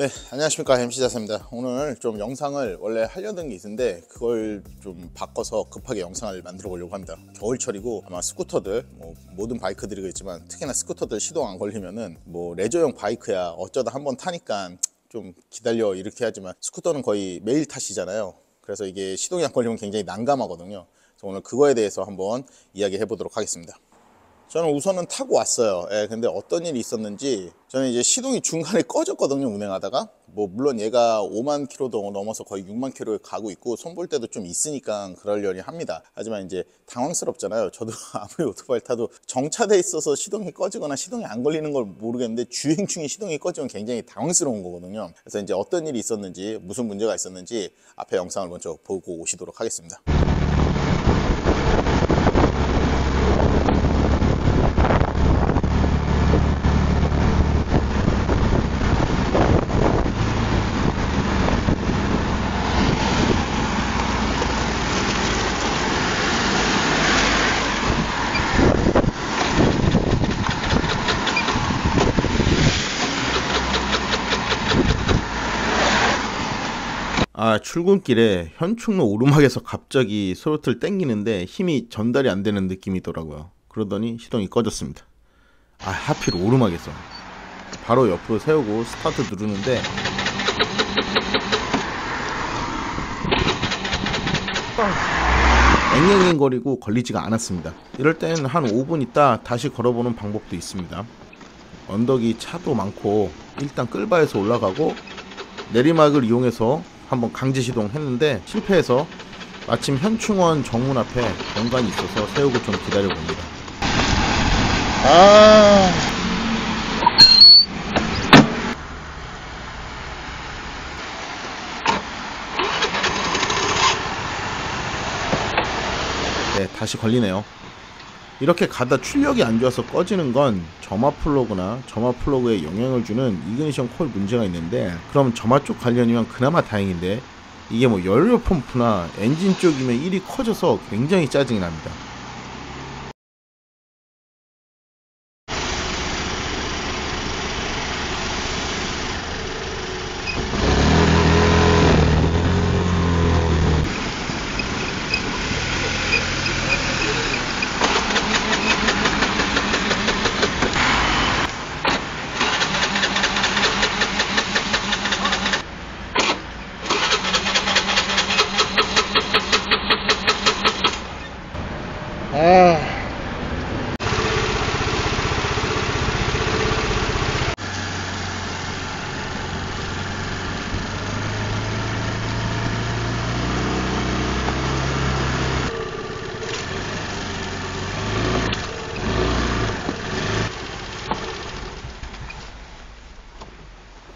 네, 안녕하십니까, MC 자세입니다. 오늘 좀 영상을 원래 하려던 게 있는데 그걸 좀 바꿔서 급하게 영상을 만들어 보려고 합니다. 겨울철이고 아마 스쿠터들, 모든 바이크들이겠지만 특히나 스쿠터들 시동 안 걸리면은 레저용 바이크야 어쩌다 한번 타니까 좀 기다려 이렇게 하지만 스쿠터는 거의 매일 타시잖아요. 그래서 이게 시동이 안 걸리면 굉장히 난감하거든요. 그래서 오늘 그거에 대해서 한번 이야기해 보도록 하겠습니다. 저는 우선은 타고 왔어요. 근데 어떤 일이 있었는지 저는 이제 시동이 중간에 꺼졌거든요, 운행하다가. 물론 얘가 5만 킬로도 넘어서 거의 6만 킬로에 가고 있고 손볼 때도 좀 있으니까 그러려니 합니다. 하지만 이제 당황스럽잖아요. 저도 아무리 오토바이 타도 정차돼 있어서 시동이 꺼지거나 시동이 안 걸리는 걸 모르겠는데 주행 중에 시동이 꺼지면 굉장히 당황스러운 거거든요. 그래서 이제 어떤 일이 있었는지, 무슨 문제가 있었는지 앞에 영상을 먼저 보고 오시도록 하겠습니다. 출근길에 현충로 오르막에서 갑자기 스로틀 땡기는데 힘이 전달이 안 되는 느낌이더라고요. 그러더니 시동이 꺼졌습니다. 하필 오르막에서. 바로 옆으로 세우고 스타트 누르는데 앵앵앵거리고 걸리지가 않았습니다. 이럴 때는 한 5분 있다 다시 걸어보는 방법도 있습니다. 언덕이 차도 많고 일단 끌바에서 올라가고 내리막을 이용해서 한번 강제 시동했는데 실패해서 마침 현충원 정문 앞에 공간이 있어서 세우고 좀 기다려봅니다. 네, 다시 걸리네요. 이렇게 가다 출력이 안 좋아서 꺼지는 건 점화 플러그나 점화 플러그에 영향을 주는 이그니션 코일 문제가 있는데, 그럼 점화 쪽 관련이면 그나마 다행인데 이게 연료 펌프나 엔진 쪽이면 일이 커져서 굉장히 짜증이 납니다.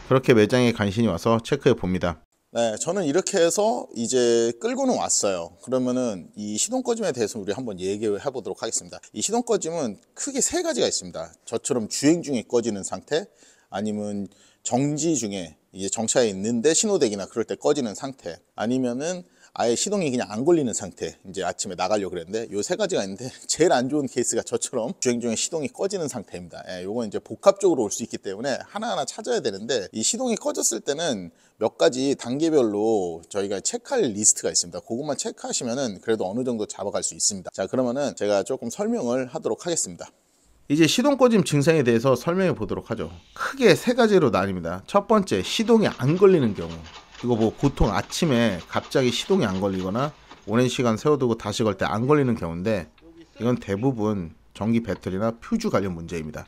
그렇게 매장에 간신히 와서 체크해 봅니다. 네, 저는 이렇게 해서 이제 끌고는 왔어요. 그러면은 이 시동 꺼짐에 대해서 우리 한번 얘기해 보도록 하겠습니다. 이 시동 꺼짐은 크게 세 가지가 있습니다. 저처럼 주행 중에 꺼지는 상태, 아니면 정지 중에 이제 정차에 있는데 신호대기나 그럴 때 꺼지는 상태, 아니면은 아예 시동이 그냥 안 걸리는 상태. 이제 아침에 나가려고 그랬는데 요 세 가지가 있는데 제일 안 좋은 케이스가 저처럼 주행 중에 시동이 꺼지는 상태입니다. 요건 이제 복합적으로 올 수 있기 때문에 하나하나 찾아야 되는데, 이 시동이 꺼졌을 때는 몇 가지 단계별로 저희가 체크할 리스트가 있습니다. 그것만 체크하시면은 그래도 어느 정도 잡아갈 수 있습니다. 자, 그러면은 제가 조금 설명을 하도록 하겠습니다. 이제 시동 꺼짐 증상에 대해서 설명해 보도록 하죠. 크게 세 가지로 나뉩니다. 첫 번째, 시동이 안 걸리는 경우. 이거 보통 아침에 갑자기 시동이 안 걸리거나 오랜 시간 세워두고 다시 걸 때 안 걸리는 경우인데, 이건 대부분 전기 배터리나 퓨즈 관련 문제입니다.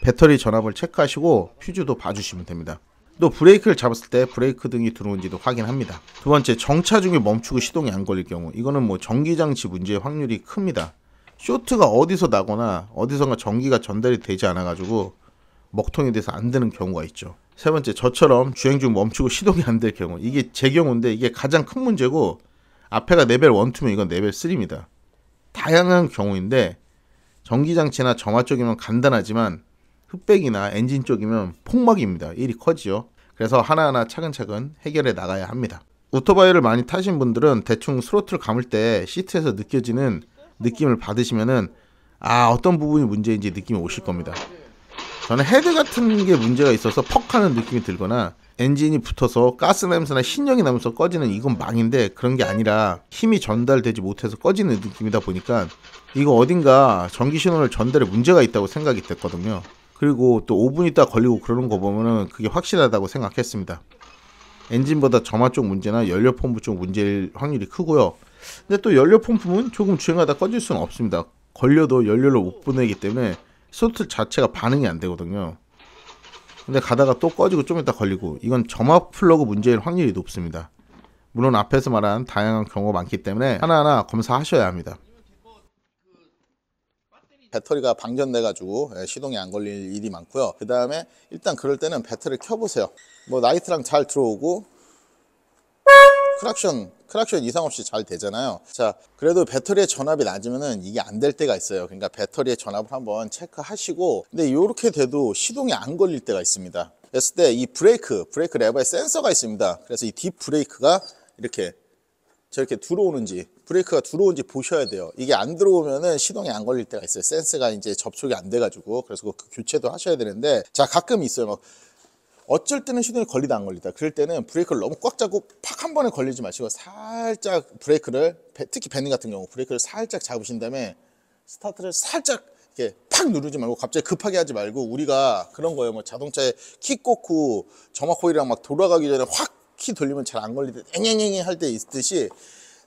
배터리 전압을 체크하시고 퓨즈도 봐주시면 됩니다. 또 브레이크를 잡았을 때 브레이크 등이 들어온지도 확인합니다. 두 번째, 정차 중에 멈추고 시동이 안 걸릴 경우. 이거는 전기장치 문제의 확률이 큽니다. 쇼트가 어디서 나거나 어디선가 전기가 전달이 되지 않아 가지고 먹통이 돼서 안 되는 경우가 있죠. 세 번째, 저처럼 주행 중 멈추고 시동이 안 될 경우. 이게 제 경우인데 이게 가장 큰 문제고, 앞에가 레벨 1, 2면 이건 레벨 3입니다. 다양한 경우인데 전기장치나 점화 쪽이면 간단하지만 흑백이나 엔진 쪽이면 폭막입니다. 일이 커지죠. 그래서 하나하나 차근차근 해결해 나가야 합니다. 오토바이를 많이 타신 분들은 대충 스로틀 감을 때 시트에서 느껴지는 느낌을 받으시면은 어떤 부분이 문제인지 느낌이 오실 겁니다. 저는 헤드 같은 게 문제가 있어서 퍽 하는 느낌이 들거나 엔진이 붙어서 가스 냄새나 신형이 나면서 꺼지는 이건 망인데, 그런 게 아니라 힘이 전달되지 못해서 꺼지는 느낌이다 보니까 이거 어딘가 전기 신호를 전달에 문제가 있다고 생각이 됐거든요. 그리고 또 5분 있다 걸리고 그러는 거 보면은 그게 확실하다고 생각했습니다. 엔진보다 점화 쪽 문제나 연료 펌프 쪽 문제일 확률이 크고요. 근데 또 연료 펌프는 조금 주행하다 꺼질 수는 없습니다. 걸려도 연료를 못 보내기 때문에 스로틀 자체가 반응이 안 되거든요. 근데 가다가 또 꺼지고 좀 이따 걸리고, 이건 점화 플러그 문제일 확률이 높습니다. 물론 앞에서 말한 다양한 경우가 많기 때문에 하나하나 검사하셔야 합니다. 배터리가 방전돼가지고 시동이 안 걸릴 일이 많고요. 그 다음에 일단 그럴 때는 배터리를 켜보세요. 뭐 나이트랑 잘 들어오고 크락션 이상 없이 잘 되잖아요. 자, 그래도 배터리의 전압이 낮으면은 이게 안 될 때가 있어요. 그러니까 배터리의 전압을 한번 체크하시고, 근데 이렇게 돼도 시동이 안 걸릴 때가 있습니다. 그랬을 때 이 브레이크 레버에 센서가 있습니다. 그래서 이 뒷 브레이크가 이렇게 저렇게 들어오는지, 브레이크가 들어오는지 보셔야 돼요. 이게 안 들어오면은 시동이 안 걸릴 때가 있어요. 센서가 이제 접촉이 안 돼가지고. 그래서 그 교체도 하셔야 되는데, 자, 가끔 있어요. 막 어쩔 때는 시동이 걸리다 안 걸리다. 그럴 때는 브레이크를 너무 꽉 잡고 팍 한 번에 걸리지 마시고 살짝 브레이크를, 특히 밴딩 같은 경우 브레이크를 살짝 잡으신 다음에 스타트를 살짝 이렇게 팍 누르지 말고, 갑자기 급하게 하지 말고, 우리가 그런 거예요. 뭐 자동차에 키 꽂고 점화 코일이랑 막 돌아가기 전에 확 키 돌리면 잘 안 걸릴 때 앵앵앵 할 때 있듯이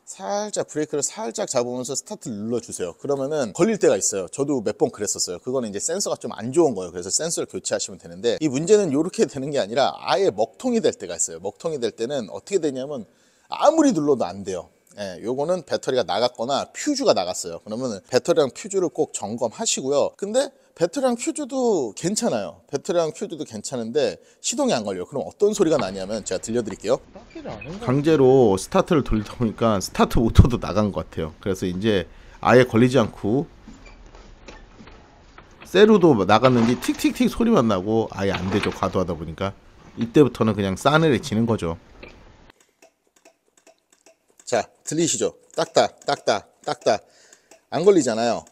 살짝 브레이크를 살짝 잡으면서 스타트를 눌러주세요. 그러면은 걸릴 때가 있어요. 저도 몇 번 그랬었어요. 그거는 이제 센서가 좀 안 좋은 거예요. 그래서 센서를 교체하시면 되는데, 이 문제는 이렇게 되는 게 아니라 아예 먹통이 될 때가 있어요. 먹통이 될 때는 어떻게 되냐면 아무리 눌러도 안 돼요. 예, 요거는 배터리가 나갔거나 퓨즈가 나갔어요. 그러면 배터리랑 퓨즈를 꼭 점검하시고요. 근데 배터리랑 퓨즈도 괜찮아요. 배터리랑 퓨즈도 괜찮은데 시동이 안 걸려요. 그럼 어떤 소리가 나냐면 제가 들려드릴게요. 강제로 스타트를 돌리다 보니까 스타트 모터도 나간 것 같아요. 그래서 이제 아예 걸리지 않고 세루도 나갔는지 틱틱틱 소리만 나고 아예 안 되죠. 과도하다 보니까. 이때부터는 그냥 싸늘해지는 거죠. 자, 들리시죠? 딱딱 딱딱 딱딱 안 걸리잖아요.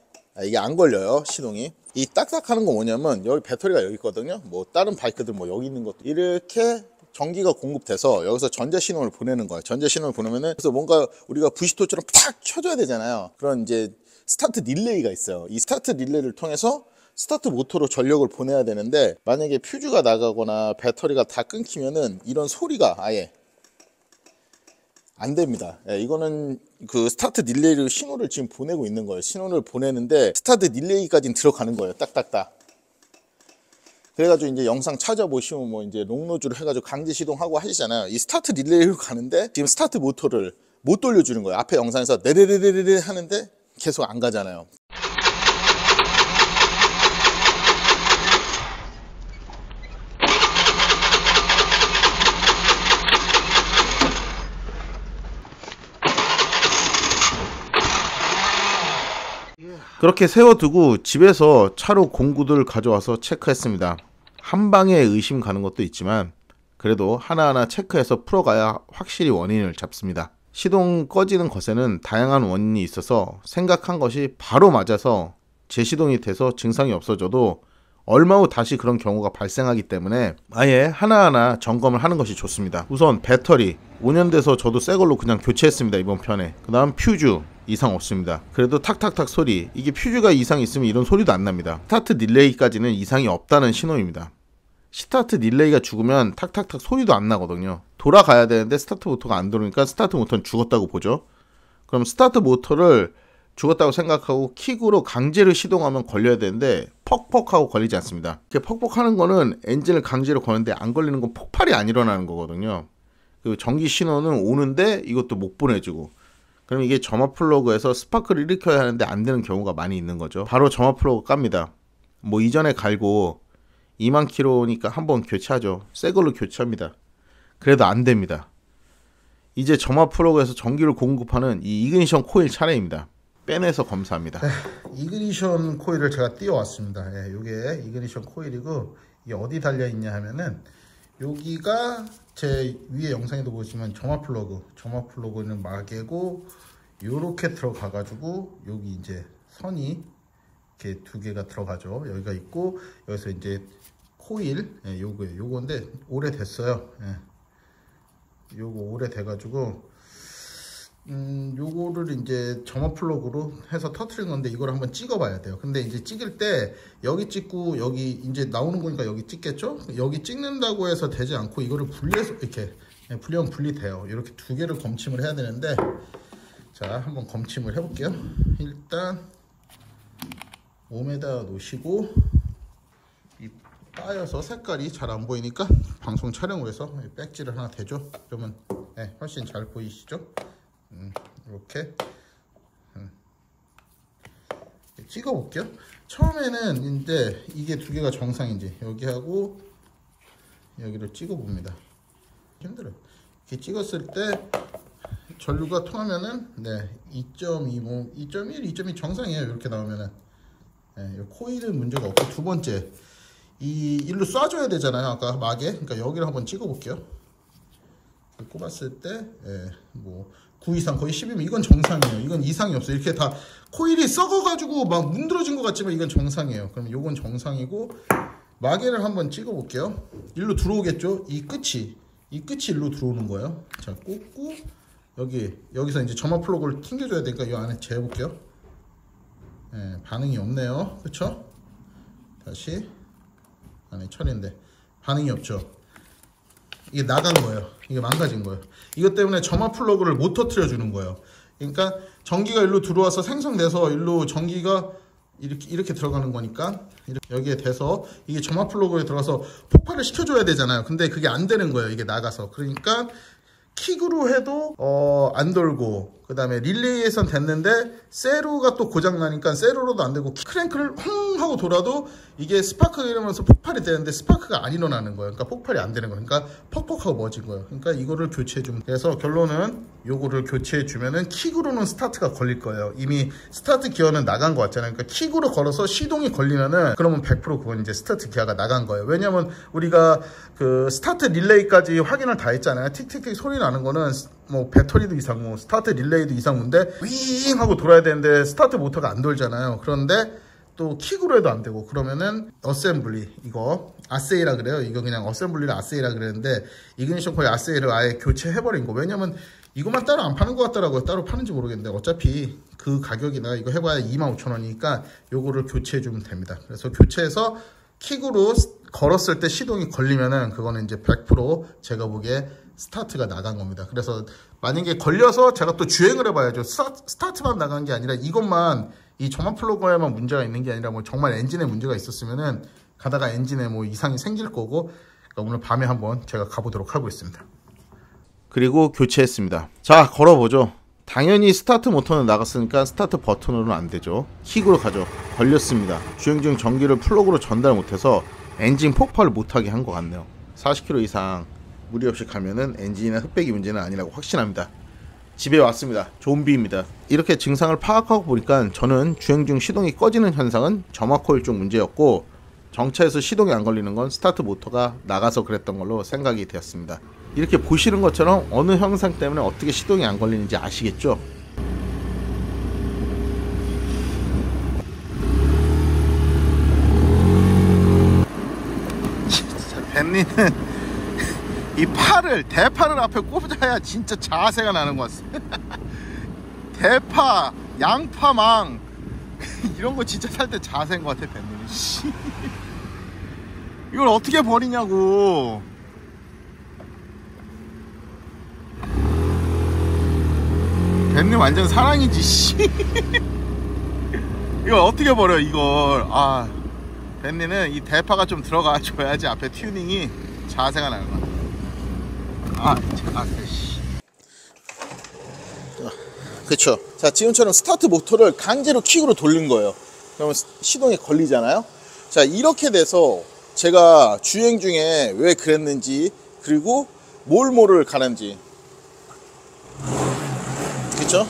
이게 안 걸려요, 시동이. 이 딱딱 하는 거 뭐냐면, 여기 배터리가 여기 있거든요. 뭐 다른 바이크들 뭐 여기 있는 것도 이렇게 전기가 공급돼서 여기서 전자 신호를 보내는 거예요. 전자 신호를 보내면은, 그래서 뭔가 우리가 부시토처럼 탁 켜줘야 되잖아요. 그런 이제 스타트 릴레이가 있어요. 이 스타트 릴레이를 통해서 스타트 모터로 전력을 보내야 되는데, 만약에 퓨즈가 나가거나 배터리가 다 끊기면은 이런 소리가 아예 안 됩니다. 예, 이거는 그 스타트 릴레이를 신호를 지금 보내고 있는 거예요. 신호를 보내는데 스타트 릴레이까지는 들어가는 거예요. 딱딱딱. 그래가지고 이제 영상 찾아보시면 뭐 이제 롱노즈로 해가지고 강제 시동하고 하시잖아요. 이 스타트 릴레이로 가는데 지금 스타트 모터를 못 돌려주는 거예요. 앞에 영상에서 네레레레레 하는데 계속 안 가잖아요. 그렇게 세워두고 집에서 차로 공구들 가져와서 체크했습니다. 한 방에 의심 가는 것도 있지만 그래도 하나하나 체크해서 풀어가야 확실히 원인을 잡습니다. 시동 꺼지는 것에는 다양한 원인이 있어서 생각한 것이 바로 맞아서 재시동이 돼서 증상이 없어져도 얼마 후 다시 그런 경우가 발생하기 때문에 아예 하나하나 점검을 하는 것이 좋습니다. 우선 배터리 5년 돼서 저도 새 걸로 그냥 교체했습니다. 이번 편에. 그 다음 퓨즈 이상 없습니다. 그래도 탁탁탁 소리, 이게 퓨즈가 이상이 있으면 이런 소리도 안 납니다. 스타트 릴레이까지는 이상이 없다는 신호입니다. 스타트 릴레이가 죽으면 탁탁탁 소리도 안 나거든요. 돌아가야 되는데 스타트 모터가 안 들어오니까 스타트 모터는 죽었다고 보죠. 그럼 스타트 모터를 죽었다고 생각하고 킥으로 강제로 시동하면 걸려야 되는데 퍽퍽하고 걸리지 않습니다. 이렇게 퍽퍽하는 거는 엔진을 강제로 거는데 안 걸리는 건 폭발이 안 일어나는 거거든요. 그 전기 신호는 오는데 이것도 못 보내주고, 그럼 이게 점화 플러그에서 스파크를 일으켜야 하는데 안 되는 경우가 많이 있는 거죠. 바로 점화 플러그 깝니다. 뭐 이전에 갈고 2만 킬로니까 한번 교체하죠. 새 걸로 교체합니다. 그래도 안 됩니다. 이제 점화 플러그에서 전기를 공급하는 이 이그니션 코일 차례입니다. 빼내서 검사합니다. 네, 이그니션 코일을 제가 띄워왔습니다. 네, 이게 이그니션 코일이고, 이게 어디 달려있냐 하면은 여기가 제 위에 영상에도 보시면 점화 플러그는 마개고 요렇게 들어가가지고 여기 이제 선이 이렇게 두 개가 들어가죠. 여기가 있고 여기서 이제 코일, 예, 요거예요. 요건데 오래됐어요. 예. 요거 오래돼가지고 요거를 이제 점화 플러그로 해서 터트린 건데 이걸 한번 찍어봐야 돼요. 근데 이제 찍을 때 여기 찍고 여기 이제 나오는 거니까 여기 찍겠죠? 여기 찍는다고 해서 되지 않고 이거를 분리해서 이렇게 분리하면 분리돼요. 이렇게 두 개를 검침을 해야 되는데, 자 한번 검침을 해볼게요. 일단 몸에다 놓으시고, 이 빠여서 색깔이 잘 안 보이니까 방송 촬영을 해서 백지를 하나 대죠. 그러면 네, 훨씬 잘 보이시죠? 이렇게 찍어 볼게요. 처음에는 이제 이게 두 개가 정상인지 여기하고 여기를 찍어 봅니다. 힘들어요. 이렇게 찍었을 때 전류가 통하면은 네 2.2, 뭐 2.1, 2.2 정상이에요. 이렇게 나오면은 네, 코일은 문제가 없고, 두 번째 이 일로 쏴줘야 되잖아요. 아까 막에. 그러니까 여기를 한번 찍어 볼게요. 꼽았을 때 뭐 9 이상, 거의 10이면 이건 정상이에요. 이건 이상이 없어요. 이렇게 다 코일이 썩어가지고 막 문드러진 것 같지만 이건 정상이에요. 그럼 이건 정상이고, 마개를 한번 찍어 볼게요. 일로 들어오겠죠? 이 끝이 일로 들어오는 거예요. 자, 꽂고 여기서 이제 점화 플러그를 튕겨줘야 되니까 이 안에 재볼게요. 반응이 없네요. 그쵸? 다시 안에 처리인데 반응이 없죠. 이게 나간 거예요. 이게 망가진 거예요. 이것 때문에 점화 플러그를 못 터트려 주는 거예요. 그러니까 전기가 일로 들어와서 생성돼서 일로 전기가 이렇게 들어가는 거니까 여기에 대서 이게 점화 플러그에 들어가서 폭발을 시켜줘야 되잖아요. 근데 그게 안 되는 거예요. 이게 나가서. 그러니까 킥으로 해도 안 돌고, 그 다음에 릴레이에선 됐는데 세로가 또 고장 나니까 세로로도 안 되고, 크랭크를 헝 하고 돌아도 이게 스파크가 일어나면서 폭발이 되는데 스파크가 안 일어나는 거예요. 그러니까 폭발이 안 되는 거예요. 그러니까 퍽퍽하고 멎은 거예요. 그러니까 이거를 교체해 주면, 그래서 결론은 요거를 교체해 주면은 킥으로는 스타트가 걸릴 거예요. 이미 스타트 기어는 나간 거 같잖아요. 그러니까 킥으로 걸어서 시동이 걸리면은 그러면 100% 그건 이제 스타트 기어가 나간 거예요. 왜냐면 우리가 그 스타트 릴레이까지 확인을 다 했잖아요. 틱틱틱 소리 나는 거는 뭐 배터리도 이상무, 스타트 릴레이도 이상무인데 윙 하고 돌아야 되는데 스타트 모터가 안 돌잖아요. 그런데 또 킥으로 해도 안 되고, 그러면은 어셈블리, 이거 아세이라 그래요. 이거 그냥 어셈블리를 아세이라 그랬는데 이그니션 코일 아세이를 아예 교체해버린 거. 왜냐면 이것만 따로 안 파는 것 같더라고요. 따로 파는지 모르겠는데 어차피 그 가격이나 이거 해봐야 25,000원이니까 요거를 교체해주면 됩니다. 그래서 교체해서 킥으로 걸었을 때 시동이 걸리면은 그거는 이제 100% 제가 보기에 스타트가 나간 겁니다. 그래서 만약에 걸려서 제가 또 주행을 해봐야죠. 스타트만 나간 게 아니라 이것만, 이 점화 플러그에만 문제가 있는 게 아니라 뭐 정말 엔진에 문제가 있었으면은 가다가 엔진에 뭐 이상이 생길 거고, 그러니까 오늘 밤에 한번 제가 가보도록 하겠습니다. 그리고 교체했습니다. 자, 걸어보죠. 당연히 스타트 모터는 나갔으니까 스타트 버튼으로는 안 되죠. 킥으로 가죠. 걸렸습니다. 주행 중 전기를 플러그로 전달 못해서 엔진 폭발을 못하게 한 것 같네요. 40km 이상 무리 없이 가면은 엔진이나 흡배기 문제는 아니라고 확신합니다. 집에 왔습니다. 좀비입니다. 이렇게 증상을 파악하고 보니까 저는 주행 중 시동이 꺼지는 현상은 점화 코일 쪽 문제였고, 정차에서 시동이 안 걸리는 건 스타트 모터가 나가서 그랬던 걸로 생각이 되었습니다. 이렇게 보시는 것처럼 어느 현상 때문에 어떻게 시동이 안 걸리는지 아시겠죠? 진짜 벤니는 이 대파를 앞에 꼽아야 진짜 자세가 나는 것 같습니다. 대파, 양파망 이런 거 진짜 살 때 자세인 것 같아, 벤니는. 이걸 어떻게 버리냐고. 벤니 완전 사랑이지, 씨. 이걸 어떻게 버려, 이걸. 아, 벤니는 이 대파가 좀 들어가 줘야지 앞에 튜닝이 자세가 나는 것 같아. 씨. 그쵸. 자, 지금처럼 스타트 모터를 강제로 킥으로 돌린 거예요. 그러면 시동이 걸리잖아요. 자, 이렇게 돼서 제가 주행 중에 왜 그랬는지, 그리고 모를 가는지. 그쵸?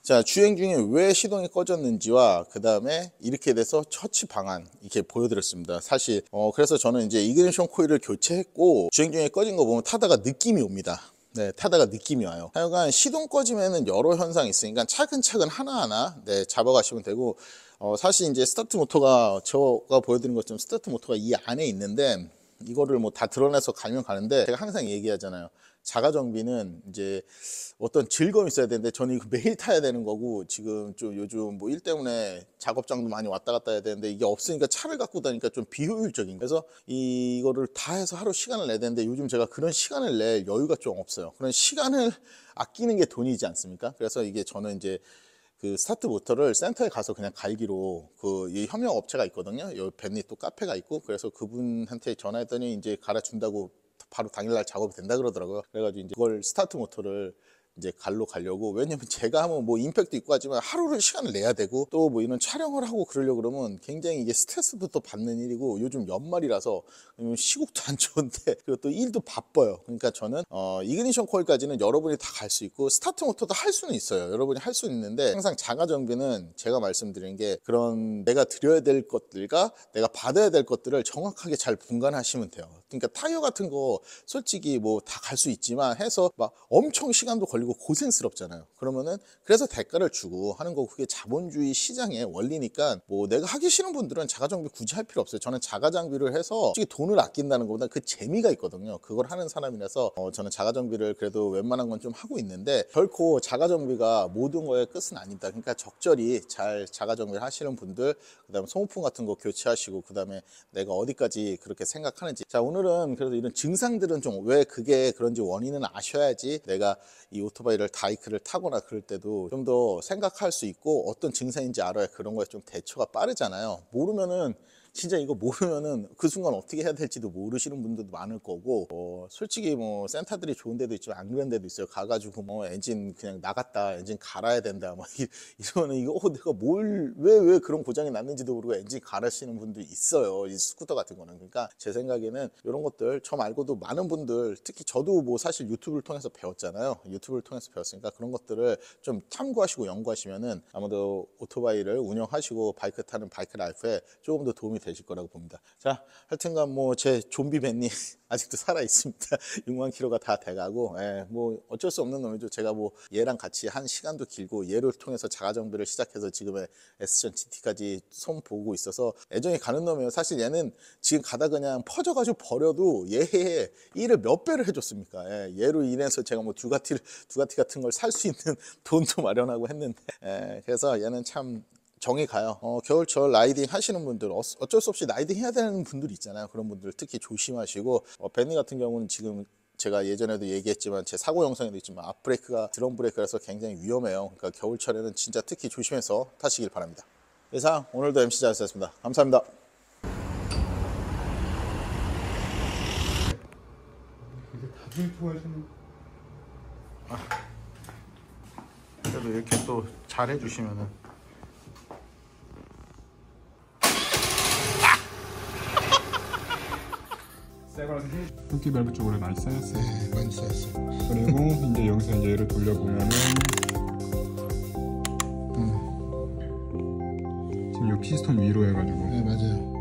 자, 주행 중에 왜 시동이 꺼졌는지와 그 다음에 이렇게 돼서 처치 방안 이렇게 보여드렸습니다. 사실 그래서 저는 이제 이그니션 코일을 교체했고, 주행 중에 꺼진 거 보면 타다가 느낌이 옵니다. 네, 타다가 느낌이 와요. 하여간 시동 꺼지면은 여러 현상이 있으니까 차근차근 하나하나 잡아가시면 되고, 사실 이제 스타트 모터가 제가 보여드린 것처럼 스타트 모터가 이 안에 있는데 이거를 뭐 다 드러내서 가면 가는데 제가 항상 얘기하잖아요. 자가 정비는 이제 어떤 즐거움이 있어야 되는데 저는 이거 매일 타야 되는 거고 지금 좀 요즘 뭐 일 때문에 작업장도 많이 왔다 갔다 해야 되는데 이게 없으니까 차를 갖고 다니까 좀 비효율적인, 그래서 이거를 다 해서 하루 시간을 내야 되는데 요즘 제가 그런 시간을 낼 여유가 좀 없어요. 그런 시간을 아끼는 게 돈이지 않습니까? 그래서 이게 저는 이제 그 스타트 모터를 센터에 가서 그냥 갈기로 이 협력 업체가 있거든요. 여기 벤리 또 카페가 있고, 그래서 그분한테 전화했더니 이제 갈아준다고 바로 당일날 작업이 된다 그러더라고요. 그래가지고 이제 그걸 스타트 모터를 이제 갈로 가려고, 왜냐면 제가 하면 뭐 임팩트 있고 하지만 하루를 시간을 내야 되고 또 뭐 이런 촬영을 하고 그러려고 그러면 굉장히 이게 스트레스부터 받는 일이고, 요즘 연말이라서 시국도 안 좋은데 그리고 또 일도 바빠요. 그러니까 저는 이그니션 코일까지는 여러분이 다 갈 수 있고 스타트 모터도 할 수는 있어요. 여러분이 할 수 있는데 항상 자가 정비는 제가 말씀드린 게 그런 내가 드려야 될 것들과 내가 받아야 될 것들을 정확하게 잘 분간하시면 돼요. 그러니까 타이어 같은 거 솔직히 뭐 다 갈 수 있지만 해서 막 엄청 시간도 걸리고 고생스럽잖아요. 그러면은 그래서 대가를 주고 하는 거고, 그게 자본주의 시장의 원리니까 뭐 내가 하기 싫은 분들은 자가 정비 굳이 할 필요 없어요. 저는 자가 장비를 해서 솔직히 돈을 아낀다는 것보다 그 재미가 있거든요. 그걸 하는 사람이라서 저는 자가 정비를 그래도 웬만한 건 좀 하고 있는데 결코 자가 정비가 모든 거의 끝은 아니다. 그러니까 적절히 잘 자가 정비를 하시는 분들, 그다음에 소모품 같은 거 교체하시고, 그다음에 내가 어디까지 그렇게 생각하는지. 자, 오늘은 그래도 이런 증상들은 좀 왜 그게 그런지 원인은 아셔야지 내가 이 오토바이를 바이크를 타거나 그럴 때도 좀 더 생각할 수 있고 어떤 증상인지 알아야 그런 거에 좀 대처가 빠르잖아요. 모르면은 진짜 이거 모르면은 그 순간 어떻게 해야 될지도 모르시는 분들도 많을 거고, 솔직히 뭐 센터들이 좋은 데도 있지만 안 그런 데도 있어요. 가가지고 뭐 엔진 그냥 나갔다 엔진 갈아야 된다 뭐 이러면은 이거 내가 왜 그런 고장이 났는지도 모르고 엔진 갈으시는 분도 있어요. 이 스쿠터 같은 거는. 그러니까 제 생각에는 이런 것들 저 말고도 많은 분들, 특히 저도 뭐 사실 유튜브를 통해서 배웠잖아요. 유튜브를 통해서 배웠으니까 그런 것들을 좀 탐구하시고 연구하시면은 아마도 오토바이를 운영하시고 바이크 타는 바이크 라이프에 조금 더 도움이 되실 거라고 봅니다. 자, 하여튼간 뭐 제 좀비 벤니 아직도 살아 있습니다. 6만 킬로가 다 돼가고, 뭐 어쩔 수 없는 놈이죠. 제가 뭐 얘랑 같이 한 시간도 길고 얘를 통해서 자가 정비를 시작해서 지금의 S전 GT까지 손 보고 있어서 애정이 가는 놈이에요. 사실 얘는 지금 가다 그냥 퍼져가지고 버려도 얘의 일을 몇 배를 해줬습니까? 얘로 인해서 제가 뭐 두가티 같은 걸 살 수 있는 돈도 마련하고 했는데, 그래서 얘는 참 정이 가요. 겨울철 라이딩 하시는 분들, 어쩔 수 없이 라이딩 해야 되는 분들 있잖아요. 그런 분들 특히 조심하시고, 벤니 같은 경우는 지금 제가 예전에도 얘기했지만 제 사고 영상에도 있지만 앞브레이크가 드럼 브레이크라서 굉장히 위험해요. 그러니까 겨울철에는 진짜 특히 조심해서 타시길 바랍니다. 이상 오늘도 MC 자였습니다. 감사합니다. 그래도 이렇게 또 잘 해주시면은. 흡기 밸브 쪽으로 많이 쌓였어요. 네, 많이 쌓였어요. 그리고 이제 여기서 이제 얘를 돌려보면은 지금 이 피스톤 위로 해가지고. 네, 맞아요.